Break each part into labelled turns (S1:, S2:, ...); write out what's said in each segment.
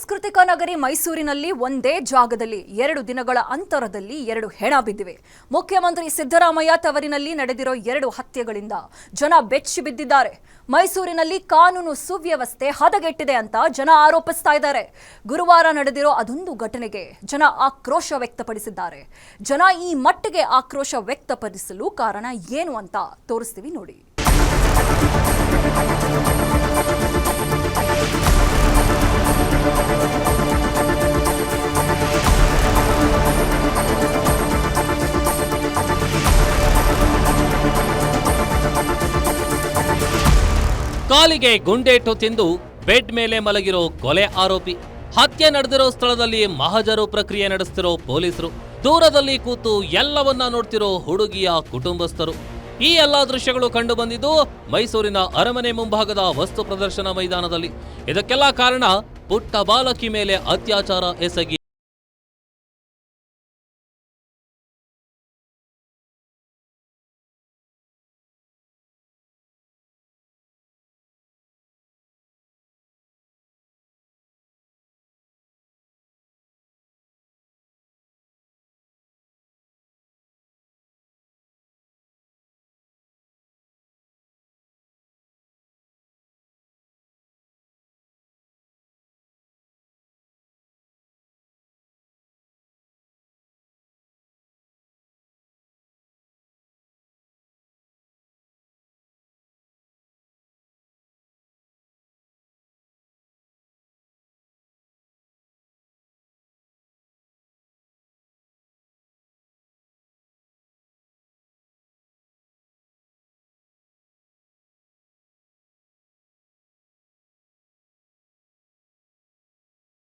S1: ಸಾಂಸ್ಕೃತಿಕ ನಗರಿ ಮೈಸೂರಿನಲ್ಲಿ ಒಂದೇ ಜಾಗದಲ್ಲಿ 2 ದಿನಗಳ ಅಂತರದಲ್ಲಿ 2 ಹೆಣ ಬಿದ್ದಿವೆ. ಮುಖ್ಯಮಂತ್ರಿ ಸಿದ್ದರಾಮಯ್ಯ ತವರಿನಲ್ಲಿ ನಡೆದಿರೋ 2 ಹತ್ಯೆಗಳಿಂದ ಜನ ಬೆಚ್ಚಿ ಬಿದ್ದಿದ್ದಾರೆ. ಮೈಸೂರಿನಲ್ಲಿ ಕಾನೂನು ಸುವ್ಯವಸ್ಥೆ ಹದಗೆಟ್ಟಿದೆ ಅಂತ ಜನ ಆರೋಪಿಸ್ತಾ ಇದ್ದಾರೆ. ಗುರುವಾರ ನಡೆದಿರೋ ಅದೊಂದು ಘಟನೆಗೆ ಜನ ಆಕ್ರೋಶ ವ್ಯಕ್ತಪಡಿಸಿದ್ದಾರೆ. ಜನ ಈ ಮಟ್ಟಿಗೆ ಆಕ್ರೋಶ ವ್ಯಕ್ತಪಡಿಸಲು ಕಾರಣ ಏನು ಅಂತ ತೋರಿಸ್ತೀವಿ ನೋಡಿ.
S2: ಕಾಲಿಗೆ ಗುಂಡೇಟು ತಿಂದು ಬೆಡ್ ಮೇಲೆ ಮಲಗಿರೋ ಕೊಲೆ ಆರೋಪಿ, ಹತ್ಯೆ ನಡೆದಿರೋ ಸ್ಥಳದಲ್ಲಿ ಮಹಜರು ಪ್ರಕ್ರಿಯೆ ನಡೆಸ್ತಿರೋ ಪೊಲೀಸರು, ದೂರದಲ್ಲಿ ಕೂತು ಎಲ್ಲವನ್ನ ನೋಡ್ತಿರೋ ಹುಡುಗಿಯ ಕುಟುಂಬಸ್ಥರು. ಈ ಎಲ್ಲಾ ದೃಶ್ಯಗಳು ಕಂಡು ಬಂದಿದ್ದು ಮೈಸೂರಿನ ಅರಮನೆ ಮುಂಭಾಗದ ವಸ್ತು ಪ್ರದರ್ಶನ ಮೈದಾನದಲ್ಲಿ. ಇದಕ್ಕೆಲ್ಲ ಕಾರಣ ಪುಟ್ಟ ಬಾಲಕಿ ಮೇಲೆ ಅತ್ಯಾಚಾರ ಎಸಗಿ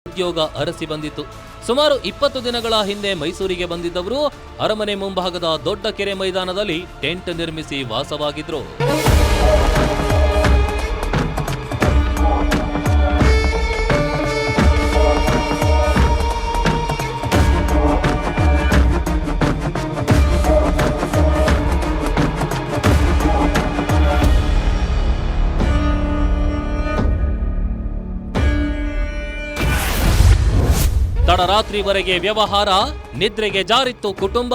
S2: ಉದ್ಯೋಗ ಅರಸಿ ಬಂದಿತ್ತು. ಸುಮಾರು 20 ದಿನಗಳ ಹಿಂದೆ ಮೈಸೂರಿಗೆ ಬಂದಿದ್ದವರು ಅರಮನೆ ಮುಂಭಾಗದ ದೊಡ್ಡ ಕೆರೆ ಮೈದಾನದಲ್ಲಿ ಟೆಂಟ್ ನಿರ್ಮಿಸಿ ವಾಸವಾಗಿದ್ರು. ತಡರಾತ್ರಿವರೆಗೆ ವ್ಯವಹಾರ, ನಿದ್ರೆಗೆ ಜಾರಿತ್ತು ಕುಟುಂಬ.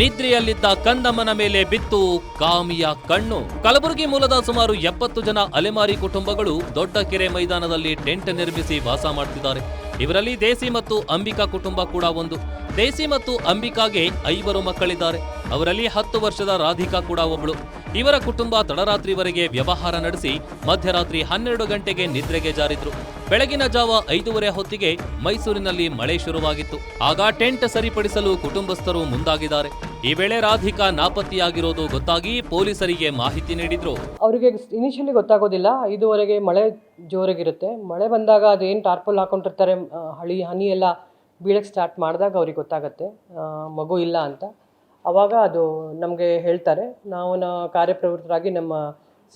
S2: ನಿದ್ರೆಯಲ್ಲಿದ್ದ ಕಂದಮ್ಮನ ಮೇಲೆ ಬಿತ್ತು ಕಾಮಿಯ ಕಣ್ಣು. ಕಲಬುರಗಿ ಮೂಲದ ಸುಮಾರು 70 ಜನ ಅಲೆಮಾರಿ ಕುಟುಂಬಗಳು ದೊಡ್ಡ ಕೆರೆ ಮೈದಾನದಲ್ಲಿ ಟೆಂಟ್ ನಿರ್ಮಿಸಿ ವಾಸ ಮಾಡ್ತಿದ್ದಾರೆ. ಇವರಲ್ಲಿ ದೇಸಿ ಮತ್ತು ಅಂಬಿಕಾ ಕುಟುಂಬ ಕೂಡ ಒಂದು. ದೇಸಿ ಮತ್ತು ಅಂಬಿಕಾಗೆ 5 ಮಕ್ಕಳಿದ್ದಾರೆ. ಅವರಲ್ಲಿ 10 ವರ್ಷದ ರಾಧಿಕಾ ಕೂಡ ಒಬ್ಳು. ಇವರ ಕುಟುಂಬ ತಡರಾತ್ರಿವರೆಗೆ ವ್ಯವಹಾರ ನಡೆಸಿ ಮಧ್ಯರಾತ್ರಿ 12 ಗಂಟೆಗೆ ನಿದ್ರೆಗೆ ಜಾರಿದ್ರು. ಬೆಳಗಿನ ಜಾವ 5:30 ಹೊತ್ತಿಗೆ ಮೈಸೂರಿನಲ್ಲಿ ಮಳೆ ಶುರುವಾಗಿತ್ತು. ಆಗ ಟೆಂಟ್ ಸರಿಪಡಿಸಲು ಕುಟುಂಬಸ್ಥರು ಮುಂದಾಗಿದ್ದಾರೆ. ಈ ವೇಳೆ ರಾಧಿಕಾ ನಾಪತ್ತೆಯಾಗಿರೋದು ಗೊತ್ತಾಗಿ ಪೊಲೀಸರಿಗೆ ಮಾಹಿತಿ ನೀಡಿದ್ರು.
S3: ಅವರಿಗೆ ಇನಿಷಿಯಲಿ ಗೊತ್ತಾಗೋದಿಲ್ಲ. 5:30ಗೆ ಮಳೆ ಜೋರಾಗಿರುತ್ತೆ. ಮಳೆ ಬಂದಾಗ ಅದೇನು ಟಾರ್ಪಲ್ ಹಾಕೊಂಡಿರ್ತಾರೆ, ಹನಿ ಎಲ್ಲ ಬೀಳಕ್ಕೆ ಸ್ಟಾರ್ಟ್ ಮಾಡಿದಾಗ ಅವ್ರಿಗೆ ಗೊತ್ತಾಗುತ್ತೆ ಮಗು ಇಲ್ಲ ಅಂತ. ಆವಾಗ ಅದು ನಮಗೆ ಹೇಳ್ತಾರೆ. ನಾವು ಕಾರ್ಯಪ್ರವೃತ್ತರಾಗಿ ನಮ್ಮ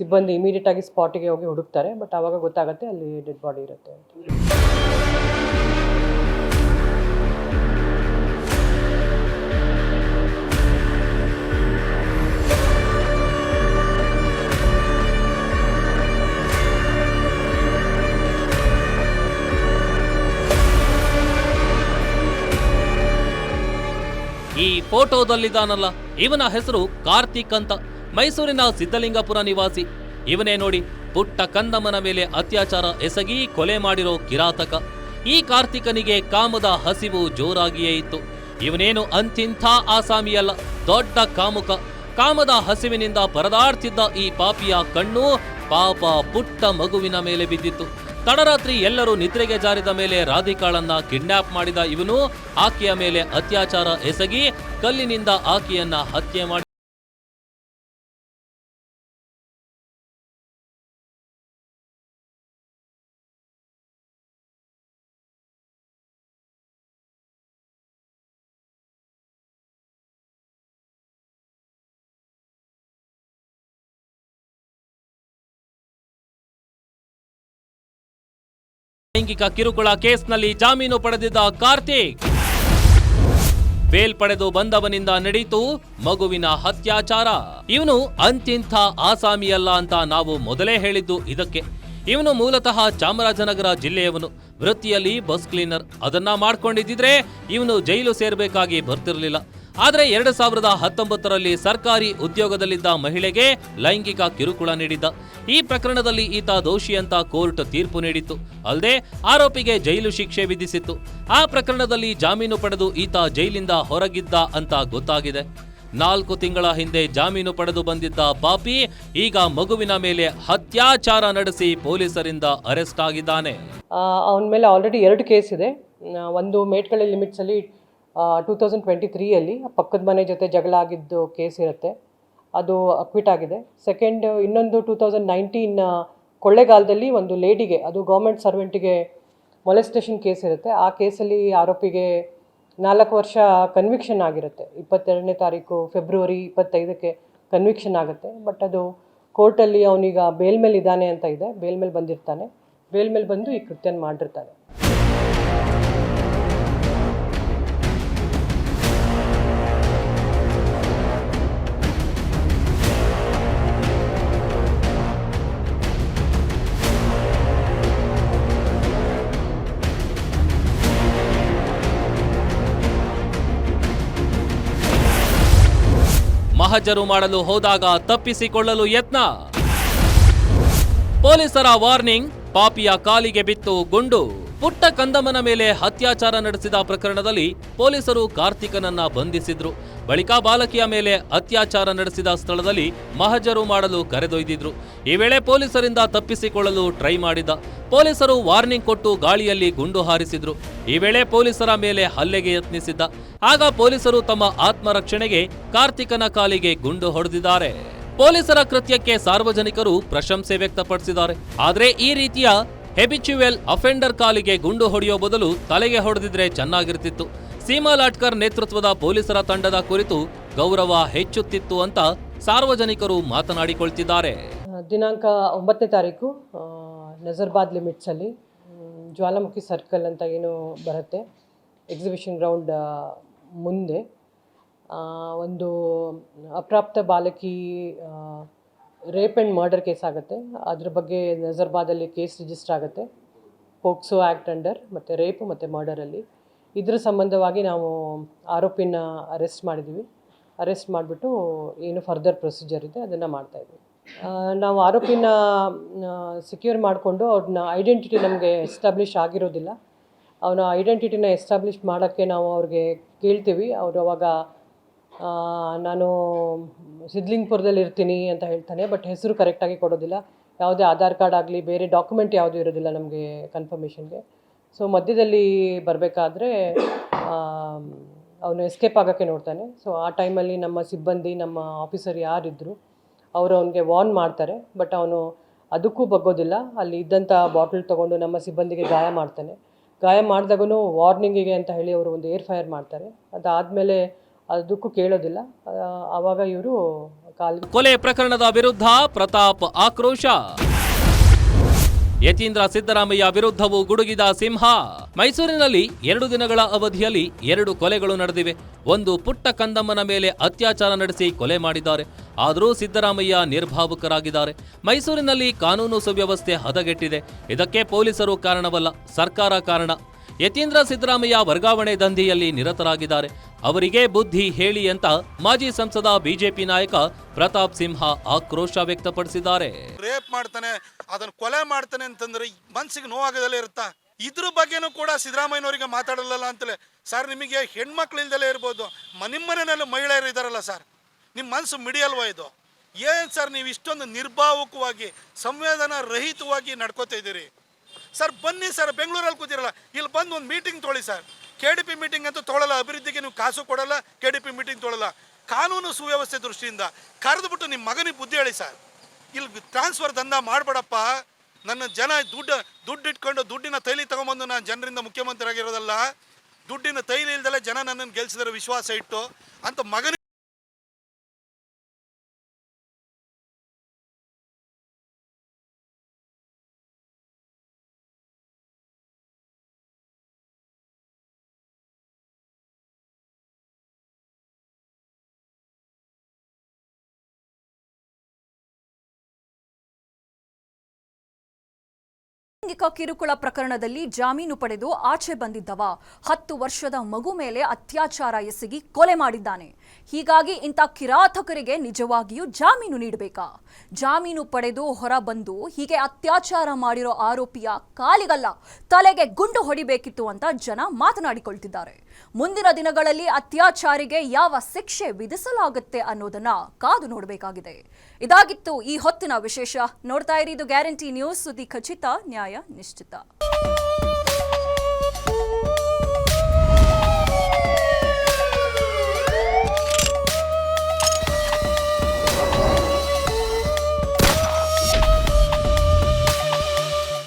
S3: ಸಿಬ್ಬಂದಿ ಇಮಿಡಿಯೇಟಾಗಿ ಸ್ಪಾಟಿಗೆ ಹೋಗಿ ಹುಡುಕ್ತಾರೆ. ಬಟ್ ಆವಾಗ ಗೊತ್ತಾಗುತ್ತೆ ಅಲ್ಲಿ ಡೆಡ್ ಬಾಡಿ ಇರುತ್ತೆ ಅಂತ.
S2: ಈ ಫೋಟೋದಲ್ಲಿದ್ದಾನಲ್ಲ, ಇವನ ಹೆಸರು ಕಾರ್ತಿಕ್ ಅಂತ. ಮೈಸೂರಿನ ಸಿದ್ದಲಿಂಗಪುರ ನಿವಾಸಿ. ಇವನೇ ನೋಡಿ ಪುಟ್ಟ ಕಂದಮ್ಮನ ಮೇಲೆ ಅತ್ಯಾಚಾರ ಎಸಗಿ ಕೊಲೆ ಮಾಡಿರೋ ಕಿರಾತಕ. ಈ ಕಾರ್ತಿಕನಿಗೆ ಕಾಮದ ಹಸಿವು ಜೋರಾಗಿಯೇ ಇತ್ತು. ಇವನೇನು ಅಂತಿಂಥ ಆಸಾಮಿಯಲ್ಲ, ದೊಡ್ಡ ಕಾಮುಕ. ಕಾಮದ ಹಸಿವಿನಿಂದ ಪರದಾಡ್ತಿದ್ದ ಈ ಪಾಪಿಯ ಕಣ್ಣು ಪಾಪ ಪುಟ್ಟ ಮಗುವಿನ ಮೇಲೆ ಬಿದ್ದಿತ್ತು. ತಡರಾತ್ರಿ ಎಲ್ಲರೂ ನಿದ್ರೆಗೆ ಜಾರಿದ ಮೇಲೆ ರಾಧಿಕಾಳನ್ನ ಕಿಡ್ನಾಪ್ ಮಾಡಿದ ಇವನು ಆಕೆಯ ಮೇಲೆ ಅತ್ಯಾಚಾರ ಎಸಗಿ ಕಲ್ಲಿನಿಂದ ಆಕೆಯನ್ನ ಹತ್ಯೆ ಮಾಡಿ ಲೈಂಗಿಕ ಕಿರುಕುಳ ಕೇಸ್ನಲ್ಲಿ ಜಾಮೀನು ಪಡೆದಿದ್ದ ಕಾರ್ತಿಕ್ ಬೇಲ್ ಪಡೆದು ಬಂದವನಿಂದ ನಡೆಯಿತು ಮಗುವಿನ ಹತ್ಯಾಚಾರ. ಇವನು ಅಂತಿಂಥ ಆಸಾಮಿಯಲ್ಲ ಅಂತ ನಾವು ಮೊದಲೇ ಹೇಳಿದ್ದು ಇದಕ್ಕೆ. ಇವನು ಮೂಲತಃ ಚಾಮರಾಜನಗರ ಜಿಲ್ಲೆಯವನು. ವೃತ್ತಿಯಲ್ಲಿ ಬಸ್ ಕ್ಲೀನರ್. ಅದನ್ನ ಮಾಡ್ಕೊಂಡಿದ್ದಿದ್ರೆ ಇವನು ಜೈಲು ಸೇರ್ಬೇಕಾಗಿ ಬರ್ತಿರ್ಲಿಲ್ಲ. ಆದರೆ 2019ರಲ್ಲಿ ಸರ್ಕಾರಿ ಉದ್ಯೋಗದಲ್ಲಿದ್ದ ಮಹಿಳೆಗೆ ಲೈಂಗಿಕ ಕಿರುಕುಳ ನೀಡಿದ್ದ. ಈ ಪ್ರಕರಣದಲ್ಲಿ ಈತ ದೋಷಿ ಅಂತ ಕೋರ್ಟ್ ತೀರ್ಪು ನೀಡಿತ್ತು. ಅಲ್ಲದೆ ಆರೋಪಿಗೆ ಜೈಲು ಶಿಕ್ಷೆ ವಿಧಿಸಿತ್ತು. ಆ ಪ್ರಕರಣದಲ್ಲಿ ಜಾಮೀನು ಪಡೆದು ಈತ ಜೈಲಿಂದ ಹೊರಗಿದ್ದ ಅಂತ ಗೊತ್ತಾಗಿದೆ. 4 ತಿಂಗಳ ಹಿಂದೆ ಜಾಮೀನು ಪಡೆದು ಬಂದಿದ್ದ ಪಾಪಿ ಈಗ ಮಗುವಿನ ಮೇಲೆ ಅತ್ಯಾಚಾರ ನಡೆಸಿ ಪೊಲೀಸರಿಂದ ಅರೆಸ್ಟ್ ಆಗಿದ್ದಾನೆ.
S3: ಅವನ ಮೇಲೆ ಆಲ್ರೆಡಿ 2 ಕೇಸ್ ಇದೆ. ಒಂದು ಮೇಟ್ಕಳ್ಳಿ ಲಿಮಿಟ್ಸಲ್ಲಿ 2023ಯಲ್ಲಿ ಪಕ್ಕದ ಮನೆ ಜೊತೆ ಜಗಳ ಆಗಿದ್ದು ಕೇಸ್ ಇರುತ್ತೆ, ಅದು ಅಕ್ವಿಟ್ ಆಗಿದೆ. ಸೆಕೆಂಡ್ ಇನ್ನೊಂದು 2019 ಕೊಳ್ಳೇಗಾಲದಲ್ಲಿ ಒಂದು ಲೇಡಿಗೆ, ಅದು ಗೌರ್ಮೆಂಟ್ ಸರ್ವೆಂಟಿಗೆ ಮೊಲೆಸ್ಟೇಷನ್ ಕೇಸ್ ಇರುತ್ತೆ. ಆ ಕೇಸಲ್ಲಿ ಆರೋಪಿಗೆ 4 ವರ್ಷ ಕನ್ವಿಕ್ಷನ್ ಆಗಿರುತ್ತೆ. 22ನೇ ತಾರೀಕು ಫೆಬ್ರವರಿ 25ಕ್ಕೆ ಕನ್ವಿಕ್ಷನ್ ಆಗುತ್ತೆ. ಬಟ್ ಅದು ಕೋರ್ಟಲ್ಲಿ ಅವನೀಗ ಬೇಲ್ ಮೇಲೆ ಇದ್ದಾನೆ ಅಂತ ಇದೆ. ಬೇಲ್ ಮೇಲೆ ಬಂದಿರ್ತಾನೆ. ಬೇಲ್ ಮೇಲೆ ಬಂದು ಈ ಕೃತ್ಯನ ಮಾಡಿರ್ತಾನೆ.
S2: ಮಹಜರು ಮಾಡಲು ಹೋದಾಗ ತಪ್ಪಿಸಿಕೊಳ್ಳಲು ಯತ್ನ. ಪೊಲೀಸರ ವಾರ್ನಿಂಗ್, ಪಾಪಿಯ ಕಾಲಿಗೆ ಬಿತ್ತು ಗುಂಡು. ಪುಟ್ಟ ಕಂದಮ್ಮನ ಮೇಲೆ ಅತ್ಯಾಚಾರ ನಡೆಸಿದ ಪ್ರಕರಣದಲ್ಲಿ ಪೊಲೀಸರು ಕಾರ್ತಿಕನನ್ನ ಬಂಧಿಸಿದ್ರು. ಬಳಿಕ ಬಾಲಕಿಯ ಮೇಲೆ ಅತ್ಯಾಚಾರ ನಡೆಸಿದ ಸ್ಥಳದಲ್ಲಿ ಮಹಜರು ಮಾಡಲು ಕರೆದೊಯ್ದಿದ್ರು. ಈ ವೇಳೆ ಪೊಲೀಸರಿಂದ ತಪ್ಪಿಸಿಕೊಳ್ಳಲು ಟ್ರೈ ಮಾಡಿದ. ಪೊಲೀಸರು ವಾರ್ನಿಂಗ್ ಕೊಟ್ಟು ಗಾಳಿಯಲ್ಲಿ ಗುಂಡು ಹಾರಿಸಿದ್ರು. ಈ ವೇಳೆ ಪೊಲೀಸರ ಮೇಲೆ ಹಲ್ಲೆಗೆ ಯತ್ನಿಸಿದ್ದ. ಆಗ ಪೊಲೀಸರು ತಮ್ಮ ಆತ್ಮರಕ್ಷಣೆಗೆ ಕಾರ್ತಿಕನ ಕಾಲಿಗೆ ಗುಂಡು ಹೊಡೆದಿದ್ದಾರೆ. ಪೊಲೀಸರ ಕೃತ್ಯಕ್ಕೆ ಸಾರ್ವಜನಿಕರು ಪ್ರಶಂಸೆ ವ್ಯಕ್ತಪಡಿಸಿದ್ದಾರೆ. ಆದರೆ ಈ ರೀತಿಯ ಹೆಬಿಚುವೆಲ್ ಅಫೆಂಡರ್ ಕಾಲಿಗೆ ಗುಂಡು ಹೊಡೆಯೋ ಬದಲು ತಲೆಗೆ ಹೊಡೆದಿದ್ರೆ ಚೆನ್ನಾಗಿರ್ತಿತ್ತು. ಸೀಮಾ ಲಾಟ್ಕರ್ ನೇತೃತ್ವದ ಪೊಲೀಸರ ತಂಡದ ಕುರಿತು ಗೌರವ ಹೆಚ್ಚುತ್ತಿತ್ತು ಅಂತ ಸಾರ್ವಜನಿಕರು ಮಾತನಾಡಿಕೊಳ್ತಿದ್ದಾರೆ.
S3: ದಿನಾಂಕ 9ನೇ ತಾರೀಕು ನಜರ್ಬಾದ್ ಲಿಮಿಟ್ಸಲ್ಲಿ ಜ್ವಾಲಾಮುಖಿ ಸರ್ಕಲ್ ಅಂತ ಏನು ಬರುತ್ತೆ, ಎಕ್ಸಿಬಿಷನ್ ಗ್ರೌಂಡ್ ಮುಂದೆ ಒಂದು ಅಪ್ರಾಪ್ತ ಬಾಲಕಿ ರೇಪ್ ಆ್ಯಂಡ್ ಮರ್ಡರ್ ಕೇಸ್ ಆಗುತ್ತೆ. ಅದ್ರ ಬಗ್ಗೆ ನಜರ್ಬಾದಲ್ಲಿ ಕೇಸ್ ರಿಜಿಸ್ಟರ್ ಆಗುತ್ತೆ, ಪೋಕ್ಸೋ ಆ್ಯಕ್ಟ್ ಅಂಡರ್ ಮತ್ತು ರೇಪ್ ಮತ್ತು ಮರ್ಡರಲ್ಲಿ. ಇದರ ಸಂಬಂಧವಾಗಿ ನಾವು ಆರೋಪಿನ ಅರೆಸ್ಟ್ ಮಾಡಿದ್ದೀವಿ. ಅರೆಸ್ಟ್ ಮಾಡಿಬಿಟ್ಟು ಏನು ಫರ್ದರ್ ಪ್ರೊಸೀಜರ್ ಇದೆ ಅದನ್ನು ಮಾಡ್ತಾಯಿದ್ವಿ. ನಾವು ಆರೋಪಿನ ಸೆಕ್ಯೂರ್ ಮಾಡಿಕೊಂಡು ಅವ್ರನ್ನ ಐಡೆಂಟಿಟಿ ನಮಗೆ ಎಸ್ಟಾಬ್ಲಿಷ್ ಆಗಿರೋದಿಲ್ಲ. ಅವನ ಐಡೆಂಟಿಟಿನ ಎಸ್ಟಾಬ್ಲಿಷ್ ಮಾಡೋಕ್ಕೆ ನಾವು ಅವ್ರಿಗೆ ಕೇಳ್ತೀವಿ. ಅವರು ಅವಾಗ ನಾನು ಸಿದ್ಲಿಂಗ್ಪುರದಲ್ಲಿ ಇರ್ತೀನಿ ಅಂತ ಹೇಳ್ತಾನೆ. ಬಟ್ ಹೆಸರು ಕರೆಕ್ಟಾಗಿ ಕೊಡೋದಿಲ್ಲ. ಯಾವುದೇ ಆಧಾರ್ ಕಾರ್ಡ್ ಆಗಲಿ ಬೇರೆ ಡಾಕ್ಯುಮೆಂಟ್ ಯಾವುದೂ ಇರೋದಿಲ್ಲ ನಮಗೆ ಕನ್ಫರ್ಮೇಷನ್ಗೆ. ಸೊ ಮಧ್ಯದಲ್ಲಿ ಬರಬೇಕಾದ್ರೆ ಅವನು ಎಸ್ಕೇಪ್ ಆಗೋಕ್ಕೆ ನೋಡ್ತಾನೆ. ಸೊ ಆ ಟೈಮಲ್ಲಿ ನಮ್ಮ ಸಿಬ್ಬಂದಿ, ನಮ್ಮ ಆಫೀಸರ್ ಯಾರಿದ್ದರು ಅವರು ಅವನಿಗೆ ವಾರ್ನ್ ಮಾಡ್ತಾರೆ. ಬಟ್ ಅವನು ಅದಕ್ಕೂ ಬಗ್ಗೋದಿಲ್ಲ. ಅಲ್ಲಿ ಇದ್ದಂಥ ಬಾಟಲ್ ತೊಗೊಂಡು ನಮ್ಮ ಸಿಬ್ಬಂದಿಗೆ ಗಾಯ ಮಾಡ್ತಾನೆ. ಗಾಯ ಮಾಡಿದಾಗೂ ವಾರ್ನಿಂಗಿಗೆ ಅಂತ ಹೇಳಿ ಅವರು ಒಂದು ಏರ್ ಫೈರ್ ಮಾಡ್ತಾರೆ. ಅದಾದಮೇಲೆ ಅದಕ್ಕೂ ಕೇಳೋದಿಲ್ಲ. ಆವಾಗ ಇವರು
S2: ಕೊಲೆ ಪ್ರಕರಣದ ವಿರುದ್ಧ ಪ್ರತಾಪ್ ಆಕ್ರೋಶ. ಯತೀಂದ್ರ ಸಿದ್ದರಾಮಯ್ಯ ವಿರುದ್ಧವೂ ಗುಡುಗಿದ ಸಿಂಹ. ಮೈಸೂರಿನಲ್ಲಿ 2 ದಿನಗಳ ಅವಧಿಯಲ್ಲಿ 2 ಕೊಲೆಗಳು ನಡೆದಿವೆ. ಒಂದು ಪುಟ್ಟ ಕಂದಮ್ಮನ ಮೇಲೆ ಅತ್ಯಾಚಾರ ನಡೆಸಿ ಕೊಲೆ ಮಾಡಿದ್ದಾರೆ. ಆದರೂ ಸಿದ್ದರಾಮಯ್ಯ ನಿರ್ಭಾವುಕರಾಗಿದ್ದಾರೆ. ಮೈಸೂರಿನಲ್ಲಿ ಕಾನೂನು ಸುವ್ಯವಸ್ಥೆ ಹದಗೆಟ್ಟಿದೆ. ಇದಕ್ಕೆ ಪೊಲೀಸರು ಕಾರಣವಲ್ಲ, ಸರ್ಕಾರ ಕಾರಣ. ಯತೀಂದ್ರ ಸಿದ್ದರಾಮಯ್ಯ ವರ್ಗಾವಣೆ ದಂಧೆಯಲ್ಲಿ ನಿರತರಾಗಿದ್ದಾರೆ. ಅವರಿಗೆ ಬುದ್ಧಿ ಹೇಳಿ ಅಂತ ಮಾಜಿ ಸಂಸದ ಬಿಜೆಪಿ ನಾಯಕ ಪ್ರತಾಪ್ ಸಿಂಹ ಆಕ್ರೋಶ ವ್ಯಕ್ತಪಡಿಸಿದ್ದಾರೆ.
S4: ರೇಪ್ ಮಾಡ್ತಾನೆ, ಅದನ್ನ ಕೊಲೆ ಮಾಡ್ತಾನೆ ಅಂತಂದ್ರೆ ಮನ್ಸಿಗೆ ನೋವಾಗದಲ್ಲೇ ಇರುತ್ತಾ? ಇದ್ರ ಬಗ್ಗೆನೂ ಕೂಡ ಸಿದ್ದರಾಮಯ್ಯನವರಿಗೆ ಮಾತಾಡಲ್ಲ ಅಂತಲೇ. ಸರ್, ನಿಮಗೆ ಹೆಣ್ಮಕ್ಳು ಇಲ್ದಲೇ ಇರ್ಬೋದು, ನಿಮ್ಮ ಮನೆಯಲ್ಲಿ ಮಹಿಳೆಯರು ಇದ್ದಾರಲ್ಲ ಸರ್, ನಿಮ್ಮ ಮನಸ್ಸು ಮಿಡಿಯಲ್ವಾ ಇದು? ಏನು ಸರ್ ನೀವು ಇಷ್ಟೊಂದು ನಿರ್ಭಾವುಕವಾಗಿ ಸಂವೇದನಾ ರಹಿತವಾಗಿ ನಡ್ಕೋತಾ ಇದ್ದೀರಿ? ಸರ್ ಬನ್ನಿ ಸರ್, ಬೆಂಗಳೂರಲ್ಲಿ ಕೂತಿರಲ್ಲ, ಇಲ್ಲಿ ಬಂದು ಒಂದು ಮೀಟಿಂಗ್ ತೊಗೊಳ್ಳಿ ಸರ್. KDP ಮೀಟಿಂಗ್ ಅಂತೂ ತೊಗೊಳ್ಳಲ್ಲ, ಅಭಿವೃದ್ಧಿಗೆ ನೀವು ಕಾಸು ಕೊಡಲ್ಲ, KDP ಮೀಟಿಂಗ್ ತೊಗೊಳ್ಳಲ್ಲ. ಕಾನೂನು ಸುವ್ಯವಸ್ಥೆ ದೃಷ್ಟಿಯಿಂದ ಕರೆದುಬಿಟ್ಟು ನಿಮ್ಮ ಮಗನಿಗೆ ಬುದ್ಧಿ ಹೇಳಿ ಸರ್. ಇಲ್ಲಿ ಟ್ರಾನ್ಸ್ಫರ್ ದಂಧ ಮಾಡಬೇಡಪ್ಪ. ನನ್ನ ಜನ ದುಡ್ಡು ಇಟ್ಕೊಂಡು ದುಡ್ಡಿನ ತೈಲಿ ತೊಗೊಂಬಂದು ನಾನು ಜನರಿಂದ ಮುಖ್ಯಮಂತ್ರಿ ಆಗಿರೋದಲ್ಲ. ದುಡ್ಡಿನ ತೈಲಿ ಇಲ್ದಲೆ ಜನ ನನ್ನನ್ನು ಗೆಲ್ಸಿದ್ರೆ ವಿಶ್ವಾಸ ಇಟ್ಟು ಅಂತ ಮಗನಿಗೆ
S1: ಲೈಂಗಿಕ ಕಿರುಕುಳ ಪ್ರಕರಣದಲ್ಲಿ ಜಾಮೀನು ಪಡೆದು ಆಚೆ ಬಂದಿದ್ದವ 10 ವರ್ಷದ ಮಗು ಮೇಲೆ ಅತ್ಯಾಚಾರ ಎಸಗಿ ಕೊಲೆ ಮಾಡಿದ್ದಾನೆ. ಹೀಗಾಗಿ ಇಂಥ ಕಿರಾತಕರಿಗೆ ನಿಜವಾಗಿಯೂ ಜಾಮೀನು ನೀಡಬೇಕಾ? ಜಾಮೀನು ಪಡೆದು ಹೊರ ಬಂದು ಹೀಗೆ ಅತ್ಯಾಚಾರ ಮಾಡಿರೋ ಆರೋಪಿಯ ಕಾಲಿಗಲ್ಲ ತಲೆಗೆ ಗುಂಡು ಹೊಡಿಬೇಕಿತ್ತು ಅಂತ ಜನ ಮಾತನಾಡಿಕೊಳ್ತಿದ್ದಾರೆ. ಮುಂದಿನ ದಿನಗಳಲ್ಲಿ ಅತ್ಯಾಚಾರಿಗೆ ಯಾವ ಶಿಕ್ಷೆ ವಿಧಿಸಲಾಗುತ್ತೆ ಅನ್ನೋದನ್ನ ಕಾದು ನೋಡಬೇಕಾಗಿದೆ. ಇದಾಗಿತ್ತು ಈ ಹೊತ್ತಿನ ವಿಶೇಷ. ನೋಡ್ತಾ ಇರಿ ಇದು ಗ್ಯಾರಂಟಿ ನ್ಯೂಸ್, ಸುದ್ದಿ ಖಚಿತ, ನ್ಯಾಯ ನಿಶ್ಚಿತ.